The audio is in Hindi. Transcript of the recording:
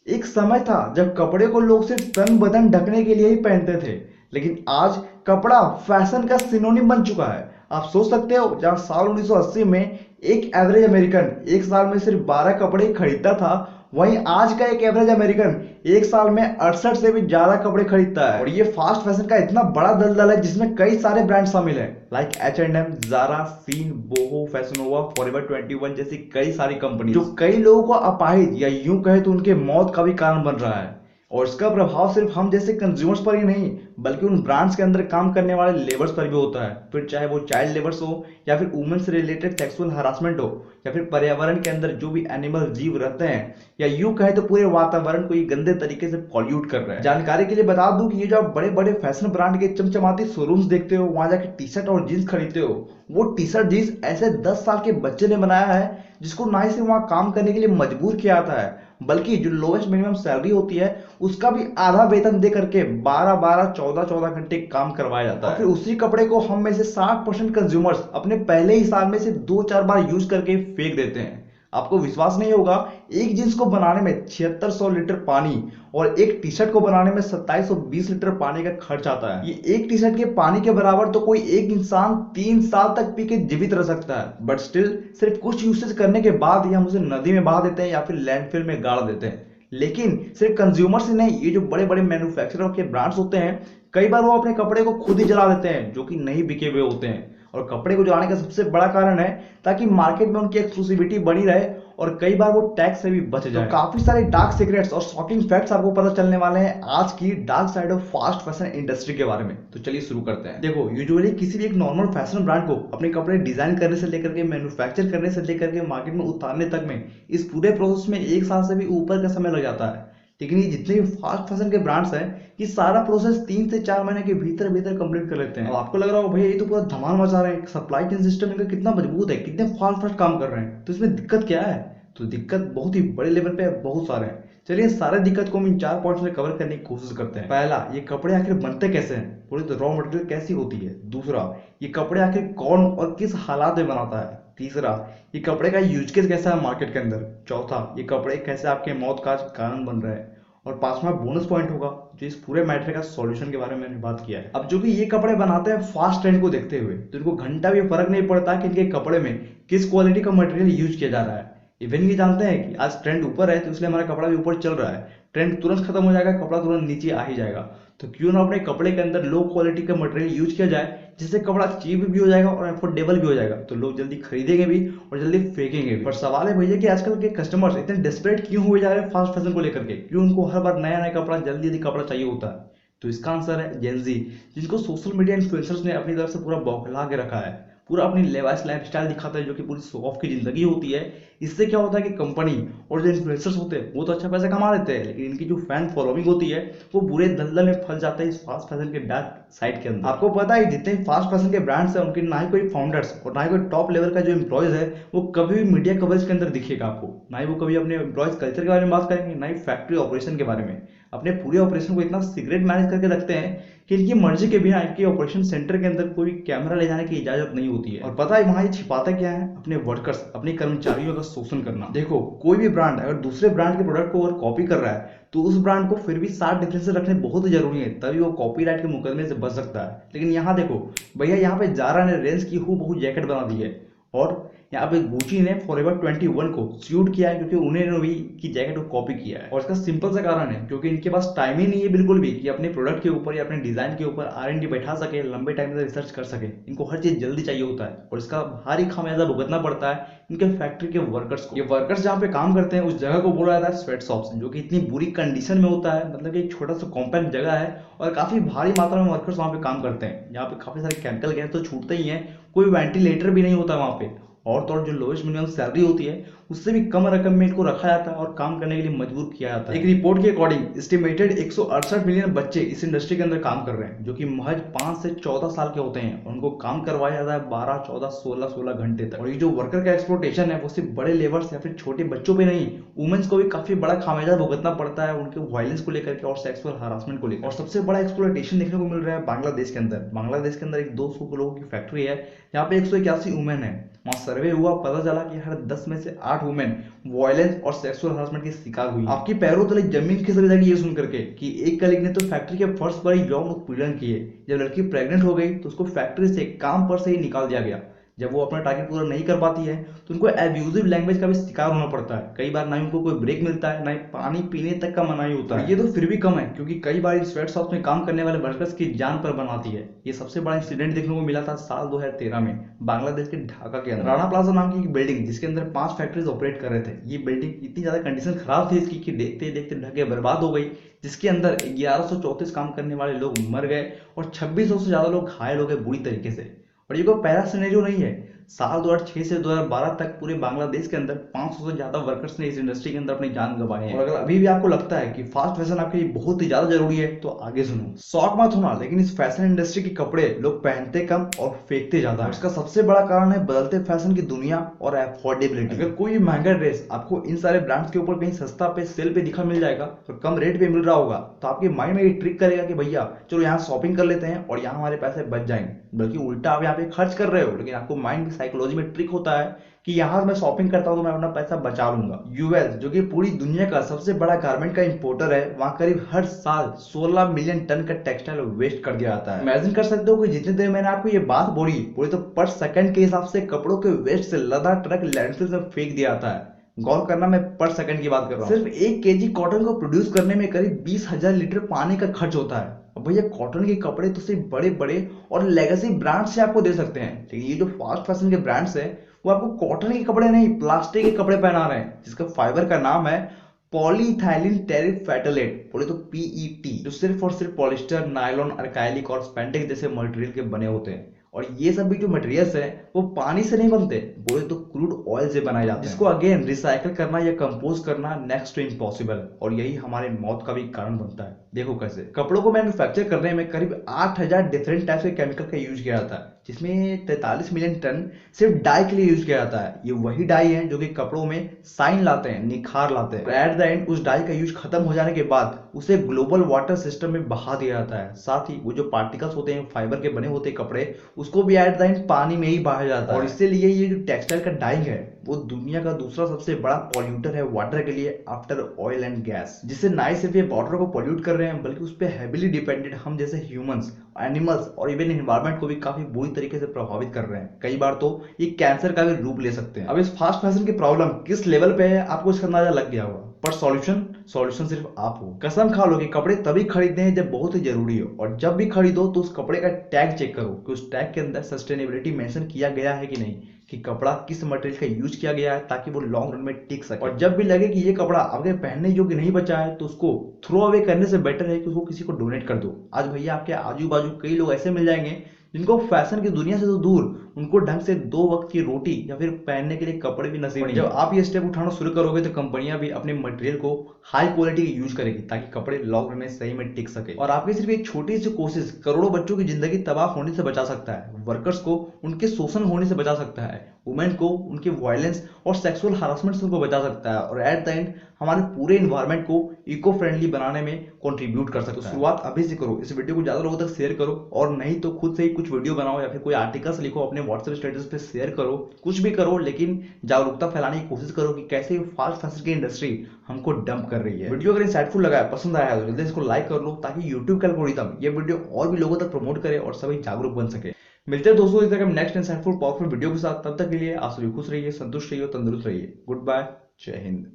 एक समय था जब कपड़े को लोग सिर्फ तन बदन ढकने के लिए ही पहनते थे, लेकिन आज कपड़ा फैशन का सिनोनिम बन चुका है। आप सोच सकते हो, जहां साल 1980 में एक एवरेज अमेरिकन एक साल में सिर्फ 12 कपड़े ही खरीदता था, वहीं आज का एक एवरेज अमेरिकन एक साल में 68 से भी ज्यादा कपड़े खरीदता है। और ये फास्ट फैशन का इतना बड़ा दलदल है जिसमें कई सारे ब्रांड शामिल हैं, like H&M, Zara, Shein, Boohoo, Fashion Nova, Forever 21 जैसी कई सारी कंपनी, जो कई लोगों को अपाहिज या यूं कहे तो उनके मौत का भी कारण बन रहा है। और इसका प्रभाव सिर्फ हम जैसे कंज्यूमर्स पर ही नहीं, बल्कि उन ब्रांड्स के अंदर काम करने वाले लेबर्स पर भी होता है। फिर चाहे वो चाइल्ड लेबर्स हो, या फिर वुमेन से रिलेटेड सेक्सुअल हरासमेंट हो, या फिर पर्यावरण के अंदर जो भी एनिमल जीव रहते हैं, या यूं कहे तो पूरे वातावरण को ये गंदे तरीके से पॉल्यूट कर रहे हैं। जानकारी के लिए बता दूं कि ये जो आप बड़े बड़े फैशन ब्रांड के चमचमाती शोरूम्स देखते हो, वहां जाके टी शर्ट और जींस खरीदते हो, वो टी शर्ट जींस ऐसे 10 साल के बच्चे ने बनाया है जिसको ना ही से वहां काम करने के लिए मजबूर किया जाता है, बल्कि जो लोएस्ट मिनिमम सैलरी होती है उसका भी आधा वेतन दे करके 12-12, 14-14 घंटे काम करवाया जाता है। और फिर उसी कपड़े को हम में से 60% कंज्यूमर्स अपने पहले ही साल में से 2-4 बार यूज करके फेंक देते हैं। आपको विश्वास नहीं होगा, एक जींस को बनाने में 7600 लीटर पानी और एक टी शर्ट को बनाने में 2720 लीटर पानी का खर्च आता है। ये एक टी शर्ट के पानी के बराबर तो कोई एक इंसान 3 साल तक पी के जीवित रह सकता है, बट स्टिल सिर्फ कुछ यूसेज करने के बाद ही हम उसे नदी में बहा देते हैं या फिर लैंडफिल में गाड़ देते हैं। लेकिन सिर्फ कंज्यूमर्स ही नहीं, ये जो बड़े बड़े मैन्युफैक्चरर के ब्रांड्स होते हैं, कई बार वो अपने कपड़े को खुद ही जला देते हैं जो कि नहीं बिके हुए होते हैं। और कपड़े को जलाने का सबसे बड़ा कारण है ताकि मार्केट में उनकी एक्सक्लूसिविटी बनी रहे, और कई बार वो टैक्स से भी बच जाए। तो काफी सारे डार्क सीक्रेट्स और शॉकिंग फैक्ट्स आपको पता चलने वाले हैं आज की dark side of fast fashion industry के बारे में। तो चलिए शुरू करते हैं। देखो, यूजुअली किसी भी एक नॉर्मल फैशन ब्रांड को अपने कपड़े डिजाइन करने से लेकर के मैन्युफैक्चर करने से लेकर के मार्केट में उतारने तक में, इस पूरे प्रोसेस में 1 साल से भी ऊपर का समय लग जाता है। लेकिन ये जितने भी फास्ट फैशन के ब्रांड्स हैं, ये सारा प्रोसेस 3 से 4 महीने के भीतर भीतर कंप्लीट कर लेते हैं। अब आपको लग रहा हो भैया ये तो पूरा धमाल मचा रहे हैं, सप्लाई चेन सिस्टम इनका कितना मजबूत है, कितने फास्ट फास्ट काम कर रहे हैं, तो इसमें दिक्कत क्या है? तो दिक्कत बहुत ही बड़े लेवल पे बहुत सारे हैं। चलिए सारे दिक्कत को हम इन 4 पॉइंट्स में कवर करने की कोशिश करते हैं। पहला, ये कपड़े आखिर बनते कैसे हैं, पूरी तो रॉ मटेरियल कैसी होती है। दूसरा, ये कपड़े आखिर कौन और किस हालात में बनाता है। तीसरा, ये कपड़े का यूज केस कैसा है मार्केट के अंदर। चौथा, ये कपड़े कैसे आपके मौत का कारण बन रहे हैं। और पांचवा बोनस पॉइंट होगा जो इस पूरे मैटर का सॉल्यूशन के बारे में मैंने बात किया है। अब जो कि ये कपड़े बनाते हैं फास्ट ट्रेंड को देखते हुए, तो इनको घंटा भी फर्क नहीं पड़ता कि इनके कपड़े में किस क्वालिटी का मटेरियल यूज किया जा रहा है। इवन ये जानते हैं कि आज ट्रेंड ऊपर है तो इसलिए हमारा कपड़ा भी ऊपर चल रहा है, ट्रेंड तुरंत खत्म हो जाएगा, कपड़ा तुरंत नीचे आ ही जाएगा। तो क्यों ना अपने कपड़े के अंदर लो क्वालिटी का मटेरियल यूज किया जाए, जिससे कपड़ा चीप भी हो जाएगा और अफोर्डेबल भी हो जाएगा, तो लोग जल्दी खरीदेंगे भी और जल्दी फेंकेंगे भी। पर सवाल है भैया कि आजकल के कस्टमर्स इतने डेस्परेट क्यों हुए जा रहे हैं फास्ट फैशन को लेकर के, क्यों उनको हर बार नया नया कपड़ा जल्दी जल्दी कपड़ा चाहिए होता है। तो इसका आंसर है जेनजी, जिनको सोशल मीडिया इन्फ्लुएंसर्स ने अपनी तरफ से पूरा बौखला के रखा है, पूरा अपनी लेवाइस लाइफ स्टाइल दिखाता है जो कि पूरी शो ऑफ की जिंदगी होती है। इससे क्या होता है कि कंपनी और जो इन्फ्लुएंसर्स होते हैं वो तो अच्छा पैसा कमा लेते हैं, लेकिन इनकी जो फैन फॉलोइंग होती है वो बुरे दलदल में फंस जाता है इस फास्ट फैशन के डार्क साइड के अंदर। आपको पता है जितने फास्ट फैशन के ब्रांड्स हैं उनके ना ही कोई फाउंडर्स और ना ही कोई टॉप लेवल का जो एम्प्लॉयज है वो कभी भी मीडिया कवरेज के अंदर दिखेगा आपको, ना ही वो कभी अपने एम्प्लॉयज कल्चर के बारे में बात करेंगे, ना ही फैक्ट्री ऑपरेशन के बारे में। अपने पूरे ऑपरेशन को इतना सीक्रेट मैनेज करके रखते हैं कि इनकी मर्जी के बिना इनके ऑपरेशन सेंटर के अंदर कोई कैमरा ले जाने की इजाजत नहीं होती है। और पता है वहां ये छिपाता क्या है? अपने वर्कर्स, अपने कर्मचारियों का शोषण करना। देखो, कोई भी ब्रांड अगर दूसरे ब्रांड के प्रोडक्ट को अगर कॉपी कर रहा है तो उस ब्रांड को फिर भी 7 डिफरेंसेस रखने बहुत जरूरी है, तभी वो कॉपीराइट के मुकदमे से बच सकता है। लेकिन यहाँ देखो भैया, यहाँ पे जारा ने रेंज की हूबहू जैकेट बना दी है, और यहाँ पे गुची ने फॉरएवर 21 को सूट किया है क्योंकि उन्होंने भी की जैकेट को कॉपी किया है। और इसका सिंपल सा कारण है क्योंकि इनके पास टाइम ही नहीं है बिल्कुल भी कि अपने प्रोडक्ट के ऊपर या अपने डिजाइन के ऊपर R&D बैठा सके, लंबे टाइम से रिसर्च कर सके। इनको हर चीज जल्दी चाहिए होता है और इसका भारी खामियाजा भुगतना पड़ता है इनके फैक्ट्री के वर्कर्स को। ये वर्कर्स जहाँ पे काम करते हैं उस जगह को बोला जाता है स्वेट शॉप्स, जो कि इतनी बुरी कंडीशन में होता है, मतलब कि एक छोटा सा कॉम्पैक्ट जगह है और काफी भारी मात्रा में वर्कर्स वहाँ पे काम करते हैं। यहाँ पे काफी सारे केमिकल गैस तो छूटते ही हैं, कोई वेंटिलेटर भी नहीं होता वहाँ पे, और तो और जो लोएस्ट मिनिमम सैलरी होती है उससे भी कम रकम में इनको रखा जाता है और काम करने के लिए मजबूर किया जाता है। एक रिपोर्ट के अकॉर्डिंग एस्टिमेटेड 168 मिलियन बच्चे इस इंडस्ट्री के अंदर काम कर रहे हैं, जो कि महज 5 से 14 साल के होते हैं, और उनको काम करवाया जाता है 12, 14, 16 घंटे तक। और ये जो वर्कर का एक्सप्लोटेशन है वो सिर्फ बड़े लेबर्स या फिर छोटे बच्चों पे नहीं, वुमेन्स को भी काफी बड़ा खामियाजा भुगतना पड़ता है उनके वायलेंस को लेकर के और सेक्सुअल हरासमेंट को लेकर। और सबसे बड़ा एक्सप्लोटेशन देखने को मिल रहा है बांग्लादेश के अंदर। बांग्लादेश के अंदर एक 200 लोगों की फैक्ट्री है, यहाँ पे 181 वुमेन है वहाँ सर्वे हुआ, पता चला कि हर 10 में से 8 वुमेन वायलेंस और सेक्सुअल हरासमेंट की शिकार हुई। आपकी पैरों तले जमीन खिसक जाएगी ये सुन करके कि एक कलीग ने तो फैक्ट्री के फर्श पर ही यौन उत्पीड़न किए। जब लड़की प्रेग्नेंट हो गई तो उसको फैक्ट्री से काम पर से ही निकाल दिया गया। जब वो अपना टारगेट पूरा नहीं कर पाती है तो उनको एब्यूजिव लैंग्वेज का भी शिकार होना पड़ता है। कई बार ना ही उनको कोई ब्रेक मिलता है, ना ही पानी पीने तक का मनाही होता है। ये तो फिर भी कम है, क्योंकि कई बार इन स्वेट शॉप्स में काम करने वाले वर्कर्स की जान पर बनाती है। ये सबसे बड़ा इंसिडेंट देखने को मिला था साल 2013 में बांग्लादेश के ढाका के अंदर। राणा प्लाजा नाम की एक बिल्डिंग, जिसके अंदर 5 फैक्ट्रीज ऑपरेट कर रहे थे। ये बिल्डिंग इतनी ज्यादा कंडीशन खराब थी इसकी कि देखते देखते ढके बर्बाद हो गई, जिसके अंदर 1134 काम करने वाले लोग मर गए और 2600 से ज्यादा लोग घायल हो गए बुरी तरीके से। और ये कोई पहला सिनेरियो नहीं है। साल 2006 से 2012 तक पूरे बांग्लादेश के अंदर 500 से ज्यादा वर्कर्स ने इस इंडस्ट्री के अंदर अपनी जान गंवाई है। और अगर अभी भी आपको लगता है कि फास्ट फैशन आपके लिए बहुत ही ज्यादा जरूरी है तो आगे सुनो। शौक मत होना, लेकिन इस फैशन इंडस्ट्री के कपड़े लोग पहनते कम और फेंकते ज्यादा। इसका सबसे बड़ा कारण है बदलते फैशन की दुनिया और अफोर्डेबिलिटी। अगर कोई महंगा ड्रेस आपको इन सारे ब्रांड्स के ऊपर कहीं सस्ता पे सेल पे दिखा मिल जाएगा और कम रेट पे मिल रहा होगा तो आपके माइंड में ये ट्रिक करेगा कि भैया चलो यहाँ शॉपिंग कर लेते हैं और यहाँ हमारे पैसे बच जाएंगे। बल्कि उल्टा आप यहाँ पे खर्च कर रहे हो, लेकिन आपको माइंड की साइकोलॉजी में ट्रिक होता है कि यहाँ मैं शॉपिंग करता हूँ तो मैं अपना पैसा बचा लूंगा। यूएस, जो कि पूरी दुनिया का सबसे बड़ा गारमेंट का इंपोर्टर है, वहाँ करीब हर साल 16 मिलियन टन का टेक्सटाइल वेस्ट कर दिया जाता है। इमेजिन कर सकते हो कि जितनी देर मैंने आपको ये बात बोली तो पर सेकंड के हिसाब से कपड़ों के वेस्ट से लदा ट्रक लैंडफिल में फेंक दिया जाता है। गौर करना, मैं पर सेकंड की बात कर रहा हूँ। सिर्फ 1 केजी कॉटन को प्रोड्यूस करने में करीब 20,000 लीटर पानी का खर्च होता है। अब भैया कॉटन के कपड़े तो सिर्फ बड़े बड़े और लेगेसी ब्रांड से आपको दे सकते हैं, लेकिन ये जो फास्ट फैशन के ब्रांड्स है वो आपको कॉटन के कपड़े नहीं, प्लास्टिक के कपड़े पहना रहे हैं, जिसका फाइबर का नाम है पॉलीइथाइलिन टेरिफेटलेट, बोले तो पीईटी, जो सिर्फ और सिर्फ पॉलिस्टर, नायलॉन, अर्काइलिक और स्पेंटेक्स जैसे मटेरियल के बने होते हैं। और ये सब भी जो मटेरियल्स है वो पानी से नहीं बनते, बोले तो क्रूड ऑयल से बनाए जाते हैं, जिसको अगेन रिसाइकल करना या कंपोज करना नेक्स्ट टू इम्पॉसिबल है। और यही हमारे मौत का भी कारण बनता है। देखो कैसे कपड़ों को मैन्युफैक्चर करने में करीब 8000 डिफरेंट टाइप्स के केमिकल का यूज किया जाता है, जिसमें 43 मिलियन टन सिर्फ डाई के लिए यूज किया जाता है। ये वही डाई है जो कि कपड़ों में साइन लाते हैं, निखार लाते हैं। एट द एंड उस डाई का यूज खत्म हो जाने के बाद उसे ग्लोबल वाटर सिस्टम में बहा दिया जाता है। साथ ही वो जो पार्टिकल्स होते हैं फाइबर के बने होते हैं कपड़े, उसको भी एट द एंड पानी में ही बहाया जाता है। और इसीलिए ये जो टेक्सटाइल का डाइंग है वो दुनिया का दूसरा सबसे बड़ा पॉल्यूटर है वाटर के लिए आफ्टर ऑयल एंड गैस, जिससे ना ही सिर्फ ये वाटर को पॉल्यूट कर रहे हैं बल्कि उस पर हैवीली डिपेंडेंट हम जैसे ह्यूमंस, एनिमल्स और इवन एनवायरमेंट को भी काफी बुरी तरीके से प्रभावित कर रहे हैं। कई बार तो ये कैंसर का भी रूप ले सकते हैं। अब इस फास्ट फैशन की प्रॉब्लम किस लेवल पे है आपको इसका अंदाजा लग गया होगा, पर सॉल्यूशन सिर्फ आप हो। कसम खा लो कि कपड़े तभी खरीदने हैं जब बहुत ही जरूरी हो, और जब भी खरीदो तो उस कपड़े का टैग चेक करो कि उस टैग के अंदर सस्टेनेबिलिटी मेंशन किया गया है कि नहीं, कि कपड़ा किस मटेरियल का यूज किया गया है ताकि वो लॉन्ग रन में टिक सके। और जब भी लगे कि ये कपड़ा आपके पहनने योग्य नहीं बचा है तो उसको थ्रो अवे करने से बेटर है कि उसको किसी को डोनेट कर दो। आज भैया आपके आजू बाजू कई लोग ऐसे मिल जाएंगे जिनको फैशन की दुनिया से तो दूर, उनको ढंग से 2 वक्त की रोटी या फिर पहनने के लिए कपड़े भी नसीब नहीं। जब आप ये स्टेप उठाना शुरू करोगे तो कंपनियां भी अपने मटेरियल को हाई क्वालिटी के यूज करेगी ताकि कपड़े लॉन्ग रन में सही में टिक सके। और आपकी सिर्फ एक छोटी सी कोशिश करोड़ों बच्चों की जिंदगी तबाह होने से बचा सकता है, वर्कर्स को उनके शोषण होने से बचा सकता है, वुमेन को उनके वायलेंस और सेक्सुअल हरासमेंट से उनको बचा सकता है, और एट द एंड हमारे पूरे इन्वायरमेंट को इको फ्रेंडली बनाने में कंट्रीब्यूट कर सकता है। तो शुरुआत अभी से करो, इस वीडियो को ज्यादा लोगों तक शेयर करो, और नहीं तो खुद से ही कुछ वीडियो बनाओ या फिर कोई आर्टिकल्स लिखो, अपने व्हाट्सएप स्टेटस पे शेयर करो, कुछ भी करो, लेकिन जागरूकता फैलाने की कोशिश करो कि कैसे फास्ट फैशन की इंडस्ट्री हमको डंप कर रही है। वीडियो अगर इंसाइटफुल लगा है, पसंद आया तो जल्दी इसको लाइक कर लो ताकि यूट्यूब का एल्गोरिथम ये वीडियो और भी लोगों तक प्रमोट करे और सभी जागरूक बन सके। मिलते हैं दोस्तों इस तरह नेक्स्ट इंसाइटफुल पावरफुल वीडियो के साथ। तब तक के लिए आप सभी खुश रहिए, संतुष्ट रहिए, तंदुरुस्त रहिए। गुड बाय, जय हिंद।